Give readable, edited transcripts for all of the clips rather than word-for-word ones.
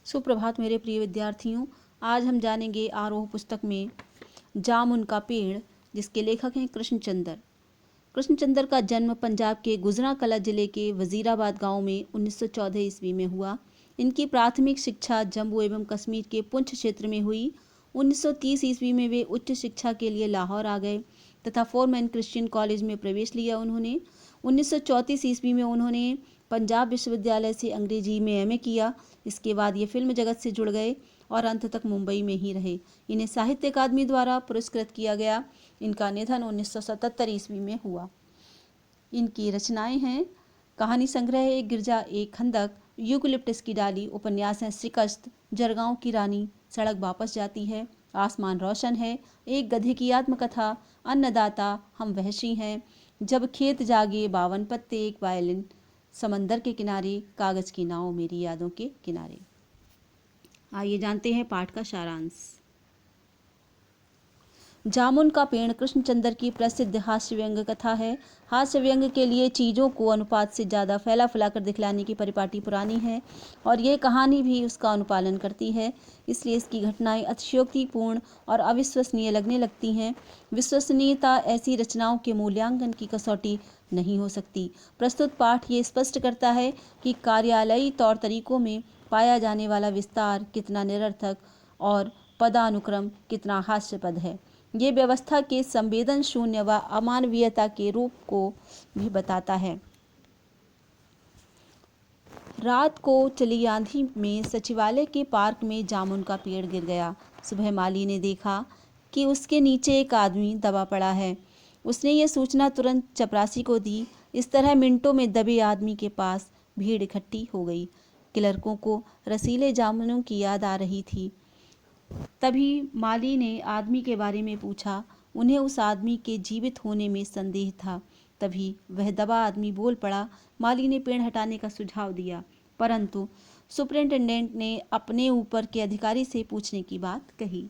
सुप्रभात मेरे प्रिय विद्यार्थियों। आज हम जानेंगे आरोह पुस्तक में जामुन का पेड़, जिसके लेखक हैं कृष्णचंद्र। कृष्णचंद्र का जन्म पंजाब के गुजरांवाला जिले के वजीराबाद गांव में 1914 ईस्वी में हुआ। इनकी प्राथमिक शिक्षा जम्मू एवं कश्मीर के पुंछ क्षेत्र में हुई। 1930 ईस्वी में वे उच्च शिक्षा के लिए लाहौर आ गए तथा फोरमैन क्रिश्चियन कॉलेज में प्रवेश लिया। उन्होंने 1934 ईस्वी में उन्होंने पंजाब विश्वविद्यालय से अंग्रेजी में एमए किया। इसके बाद ये फिल्म जगत से जुड़ गए और अंत तक मुंबई में ही रहे। इन्हें साहित्य अकादमी द्वारा पुरस्कृत किया गया। इनका निधन 1977 ईस्वी में हुआ। इनकी रचनाएं हैं कहानी संग्रह एक गिरजा एक खंदक, यूकलिप्टस की डाली, उपन्यास हैं शिकस्त, जरगांव की रानी, सड़क वापस जाती है, आसमान रोशन है, एक गधे की आत्मकथा, अन्नदाता, हम वहशी हैं, जब खेत जागे, 52 पत्ते, एक वायलिन, समंदर के किनारे, कागज की नाव, मेरी यादों के किनारे। आइए जानते हैं पाठ का सारांश। जामुन का पेड़ कृष्णचंद्र की प्रसिद्ध हास्य व्यंग कथा है। हास्य व्यंग के लिए चीज़ों को अनुपात से ज़्यादा फैला फुलाकर दिखलाने की परिपाटी पुरानी है और यह कहानी भी उसका अनुपालन करती है। इसलिए इसकी घटनाएं अतिशयोक्तिपूर्ण और अविश्वसनीय लगने लगती हैं। विश्वसनीयता ऐसी रचनाओं के मूल्यांकन की कसौटी नहीं हो सकती। प्रस्तुत पाठ ये स्पष्ट करता है कि कार्यालयी तौर तरीकों में पाया जाने वाला विस्तार कितना निरर्थक और पदानुक्रम कितना हास्यपद है। ये व्यवस्था के संवेदन शून्य व अमानवीयता के रूप को भी बताता है। रात को चली आंधी में सचिवालय के पार्क में जामुन का पेड़ गिर गया। सुबह माली ने देखा कि उसके नीचे एक आदमी दबा पड़ा है। उसने ये सूचना तुरंत चपरासी को दी। इस तरह मिनटों में दबे आदमी के पास भीड़ इकट्ठी हो गई। क्लर्कों को रसीले जामुनों की याद आ रही थी। तभी माली ने आदमी के बारे में पूछा। उन्हें उस आदमी के जीवित होने में संदेह था। तभी वह दबा आदमी बोल पड़ा। माली ने पेड़ हटाने का सुझाव दिया, परंतु सुपरिंटेंडेंट ने अपने ऊपर के अधिकारी से पूछने की बात कही।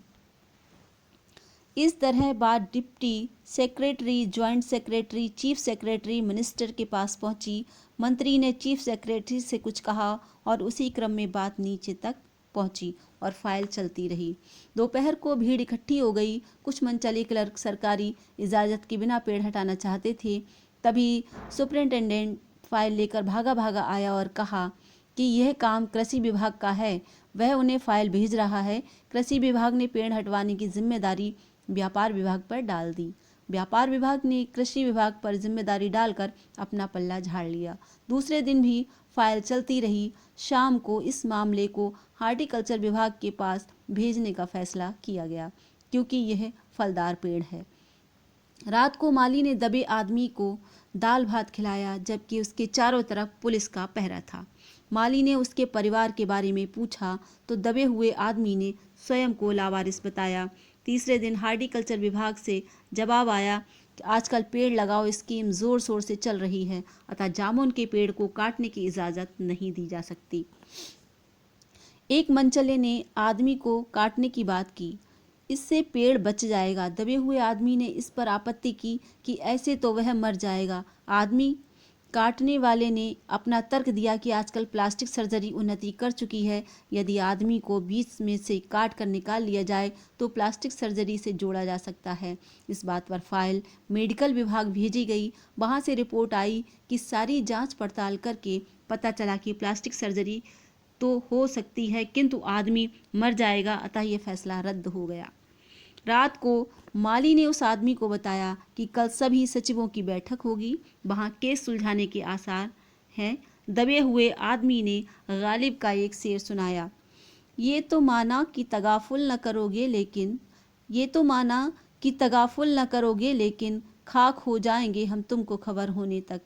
इस तरह बात deputy secretary, joint secretary, chief secretary, minister के पास पहुंची। मंत्री ने चीफ सेक्रेटरी से कुछ कहा और उसी क्रम में बात नीचे तक पहुंची और फाइल चलती रही। दोपहर को भीड़ इकट्ठी हो गई। कुछ मनचले क्लर्क सरकारी इजाज़त के बिना पेड़ हटाना चाहते थे। तभी सुपरिंटेंडेंट फाइल लेकर भागा भागा आया और कहा कि यह काम कृषि विभाग का है, वह उन्हें फाइल भेज रहा है। कृषि विभाग ने पेड़ हटवाने की जिम्मेदारी व्यापार विभाग पर डाल दी। व्यापार विभाग ने कृषि विभाग पर जिम्मेदारी डालकर अपना पल्ला झाड़ लिया। दूसरे दिन भी फाइल चलती रही। शाम को इस मामले को हार्टिकल्चर विभाग के पास भेजने का फैसला किया गया, क्योंकि यह फलदार पेड़ है। रात को माली ने दबे आदमी को दाल भात खिलाया, जबकि उसके चारों तरफ पुलिस का पहरा था। माली ने उसके परिवार के बारे में पूछा तो दबे हुए आदमी ने स्वयं को लावारिस बताया। तीसरे दिन हार्टिकल्चर विभाग से जवाब आया कि आजकल पेड़ लगाओ स्कीम जोर शोर से चल रही है, अतः जामुन के पेड़ को काटने की इजाज़त नहीं दी जा सकती। एक मनचले ने आदमी को काटने की बात की, इससे पेड़ बच जाएगा। दबे हुए आदमी ने इस पर आपत्ति की कि ऐसे तो वह मर जाएगा। आदमी काटने वाले ने अपना तर्क दिया कि आजकल प्लास्टिक सर्जरी उन्नति कर चुकी है। यदि आदमी को बीच में से काट कर निकाल लिया जाए तो प्लास्टिक सर्जरी से जोड़ा जा सकता है। इस बात पर फाइल मेडिकल विभाग भेजी गई। वहां से रिपोर्ट आई कि सारी जांच पड़ताल करके पता चला कि प्लास्टिक सर्जरी तो हो सकती है, किंतु आदमी मर जाएगा, अतः यह फैसला रद्द हो गया। रात को माली ने उस आदमी को बताया कि कल सभी सचिवों की बैठक होगी, वहां केस सुलझाने के आसार हैं। दबे हुए आदमी ने गालिब का एक शेर सुनाया, ये तो माना कि तगाफुल न करोगे लेकिन खाक हो जाएंगे हम तुमको खबर होने तक।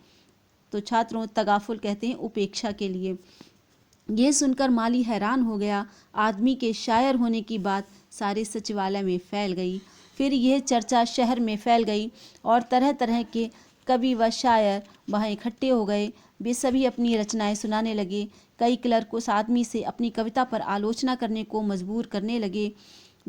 तो छात्रों, तगाफुल कहते हैं उपेक्षा के लिए। यह सुनकर माली हैरान हो गया। आदमी के शायर होने की बात सारे सचिवालय में फैल गई। फिर यह चर्चा शहर में फैल गई और तरह तरह के कवि व शायर वहाँ इकट्ठे हो गए। वे सभी अपनी रचनाएं सुनाने लगे। कई क्लर्क उस आदमी से अपनी कविता पर आलोचना करने को मजबूर करने लगे।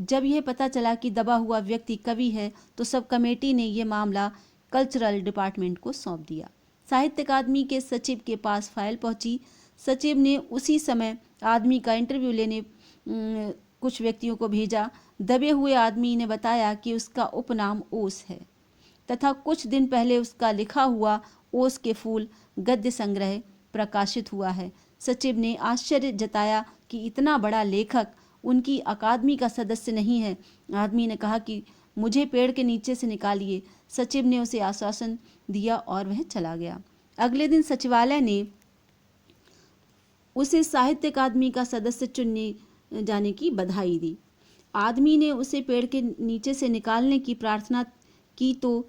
जब यह पता चला कि दबा हुआ व्यक्ति कवि है तो सब कमेटी ने यह मामला कल्चरल डिपार्टमेंट को सौंप दिया। साहित्य अकादमी के सचिव के पास फाइल पहुंची। सचिव ने उसी समय आदमी का इंटरव्यू लेने कुछ व्यक्तियों को भेजा। दबे हुए आदमी ने बताया कि उसका उपनाम ओस है तथा कुछ दिन पहले उसका लिखा हुआ ओस के फूल गद्य संग्रह प्रकाशित हुआ है। सचिव ने आश्चर्य जताया कि इतना बड़ा लेखक उनकी अकादमी का सदस्य नहीं है। आदमी ने कहा कि मुझे पेड़ के नीचे से निकालिए। सचिव ने उसे आश्वासन दिया और वह चला गया। अगले दिन सचिवालय ने उसे साहित्य अकादमी का सदस्य चुनने जाने की बधाई दी। आदमी ने उसे पेड़ के नीचे से निकालने की प्रार्थना की तो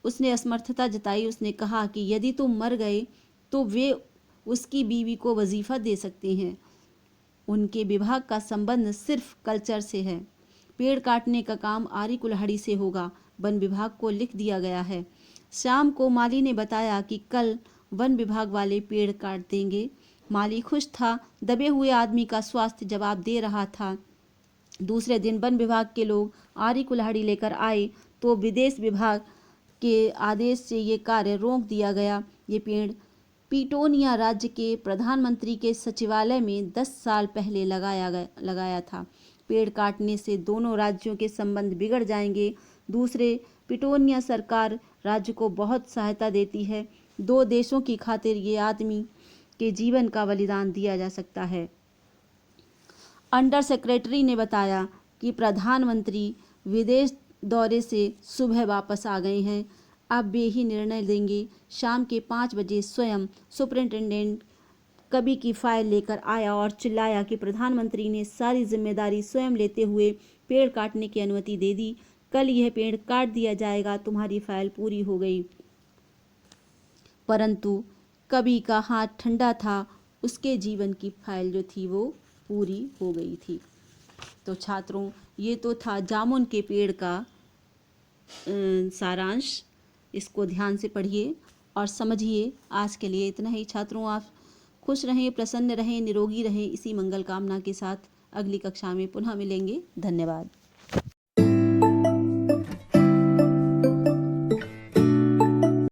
उसने असमर्थता जताई। उसने कहा कि यदि तुम मर गए तो वे उसकी बीवी को वजीफा दे सकते हैं। उनके विभाग का संबंध सिर्फ कल्चर से है। पेड़ काटने का काम आरी कुल्हाड़ी से होगा। वन विभाग को लिख दिया गया है। शाम को माली ने बताया कि कल वन विभाग वाले पेड़ काट देंगे। माली खुश था। दबे हुए आदमी का स्वास्थ्य जवाब दे रहा था। दूसरे दिन वन विभाग के लोग आरी कुल्हाड़ी लेकर आए तो विदेश विभाग के आदेश से ये कार्य रोक दिया गया। ये पेड़ पीटोनिया राज्य के प्रधानमंत्री के सचिवालय में 10 साल पहले लगाया था। पेड़ काटने से दोनों राज्यों के संबंध बिगड़ जाएंगे। दूसरे, पीटोनिया सरकार राज्य को बहुत सहायता देती है। 2 देशों की खातिर ये आदमी के जीवन का बलिदान दिया जा सकता है। अंडर सेक्रेटरी ने बताया कि प्रधानमंत्री विदेश दौरे से सुबह वापस आ गए हैं। अब वे ही निर्णय देंगे। शाम के 5 बजे स्वयं सुपरिंटेंडेंट कवि की फाइल लेकर आया और चिल्लाया कि प्रधानमंत्री ने सारी जिम्मेदारी स्वयं लेते हुए पेड़ काटने की अनुमति दे दी। कल यह पेड़ काट दिया जाएगा। तुम्हारी फाइल पूरी हो गई। परंतु कवि का हाथ ठंडा था। उसके जीवन की फाइल जो थी वो पूरी हो गई थी। तो छात्रों, ये तो था जामुन के पेड़ का सारांश। इसको ध्यान से पढ़िए और समझिए। आज के लिए इतना ही छात्रों। आप खुश रहें, प्रसन्न रहें, निरोगी रहें। इसी मंगल कामना के साथ अगली कक्षा में पुनः मिलेंगे। धन्यवाद।